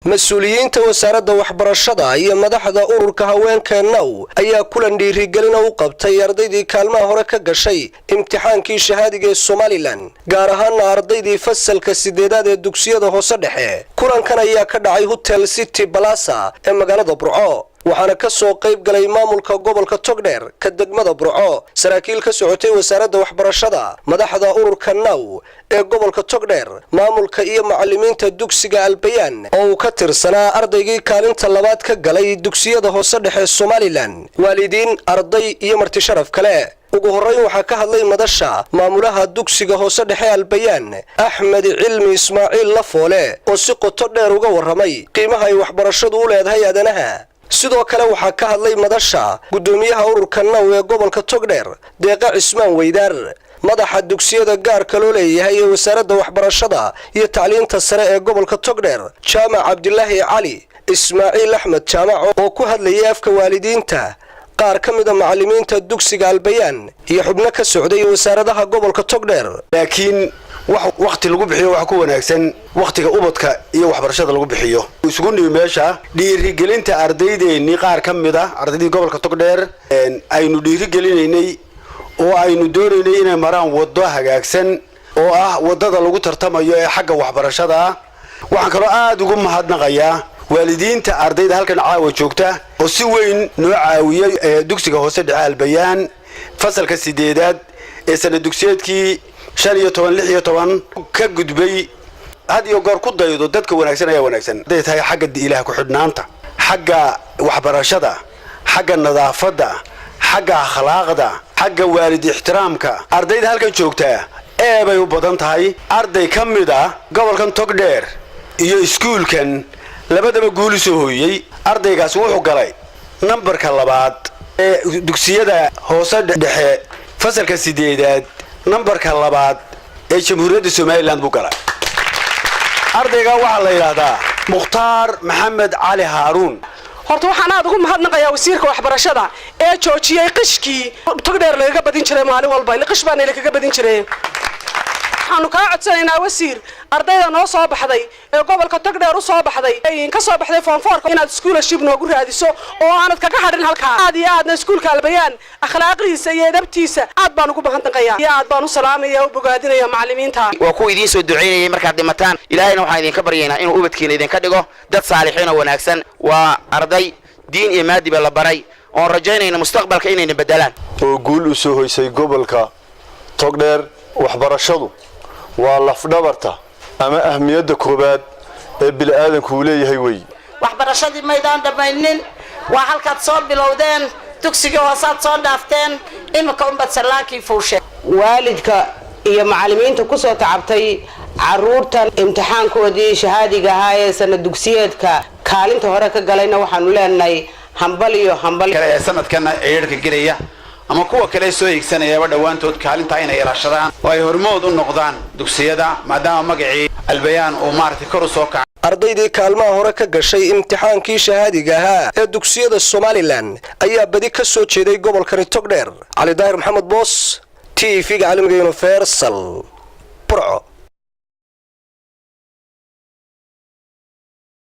mas-uuliyiinta wasaaradda waxbarashada iyo madaxda ururka haweenka now ayaa kulan dhiirigelin u qabtay ardaydii kaalmaha hore ka gashay imtixaankii shahaadiga ee Somaliland gaar ahaan ardaydii fasalka 8aad ee dugsiyada hoose dhexe kulankan ayaa ka dhacay Hotel City Plaza ee magaalada Burco waxaana ka soo qayb galay maamulka gobolka Togdheer ka degmada Burco saraakiil ka socotay wasaaradda waxbarashada madaxda ururka now ee gobolka Togdheer maamulka iyo macallimiinta dugsiga Albayaan oo ka tirsanaa ardaygii kaalinta labaad ka galay dugsiyada hoose dhexe Somaliland waalidiin arday iyo marti sharaf kale ugu horeyn waxa ka hadlay madasha maamulaha dugsiga hoose dhexe Albayaan Axmed Cilmi Ismaaciil Lafoole oo si qoto dheer uga waramay qiimaha ay waxbarashadu u leedahay aadanaha sidoo kale waxa ka hadlay madasha gudoomiyaha ururka now ee gobolka Togdheer Deeqa Cismaan Weydaar madaxa dugsiyada gaarka loo leeyahay ee wasaaradda waxbarashada iyo tacliinta sare ee gobolka Togdheer Jaamac Cabdilaahi Cali Ismaaciil Axmed Jaamac oo ku hadlayay afka waalidiinta qaar ka mid ah macallimiinta dugsiga Albayaan iyo xubno ka socday wasaaradaha gobolka Togdheer laakiin waqti lagu bixiyo wax ku wanaagsan waqtiga ubadka iyo waxbarashada lagu bixiyo isugu meesha dhiirigelinta ardaydeeni qaar ka mid ah ardaydii gobolka Togdheer aynu dhiirigelinaynay oo aynu doonaynay inay maraan wado hagaagsan oo ah wadada lagu tartamayo ee xagga waxbarashada waxaan kaloo aad ugu mahadnaqayaa waalidiinta ardayda halkan caawa joogta oo si weyn noo caawiyay dugsiga hoose dhexe Albayaan fasalka 8aad ee sanad dugsiyeedkii 15 ka gudbay had iyo goor ku daydo dadka wanaagsan ayaa wanaagsan haday tahay xagga Ilaahay ku xidhnaanta xagga waxbarashada xagga nadaafada xagga akhlaaqda xagga waalid ixtiraamka ardayda halkan joogta ee bay u badan tahay arday kamid ah gobolkan Togdheer iyo iskuulkan labadaba guul soo hooyay ardaygaas wuxuu galay nambarka labaad ee dugsiyada hoose dhexe fasalka 8aad nambarka labaad ee jamhuuriyadda Somaliland buu galay ardayga waxa la yiraahdaa Mukhtaar Maxamed Cali Haruun horta waxaan aad ugu mahadnaqayaa wasiirka waxbarashada ee joojiyay qishkii Togdheer laga badin jiray maalin walba qish baan laga badin jiray waxaanu ka codsanaynaa wasiir ardayda noo soo baxday ee gobolka Togdheer u soo baxday in ka soo baxday form 4 inaad scholarship noogu raadiso oo aanad kaga hadhin halka aad iyo aadna iskuulka Albayaan akhlaaqdiisa iyo edabtiisa aad baan ugu mahadnaqayaa aad baan u salaamayaa u bogaadinayaa macallimiinta waa ku idin soo duceeyay markaad dhimataan ilaahayna waxaan idin ka baryaynaa inuu ubadkiina idin ka dhigo dad saalixiin oo wanaagsan waa arday diin iyo maadiba la baray oo rajaynayna mustaqbalka inay bedelaan oo guul u soo hoysay gobolka Togdheer waxbarashadu waa lafdhabarta ama ahmiyadda koobaad ee bilaadanku uu leeyahay way waxbarashadii maydaan dhamaynin waa halkaad soo bilowdeen dugsiga hoosaad soo dhaafteen imika umbad salaakii fuushay waalidka iyo macallimiinta ku soo tacabtay caruurtan imtixaankoodii shahaadiga ahaa ee sanad dugsiyeedka kaalinta hore ka galayna waxaanu leenahay hambal kale sanadkana eerka galaya ama kuwa kale soo eegsanayaba dhawaantood kaalinta inay ilaashadaan oo ay hormood u noqdaan dugsiyada maadaama magacii Albayaan oo maartay kor u soo kacay ardaydii kaalmaha hore ka gashay imtixaankii shahaadiga ahaa ee dugsiyada Somaliland ayaa badi ka soo jeeday gobolka Togdheer Cali Daahir Maxamed Boos TV-ga caalamiga Universal Burco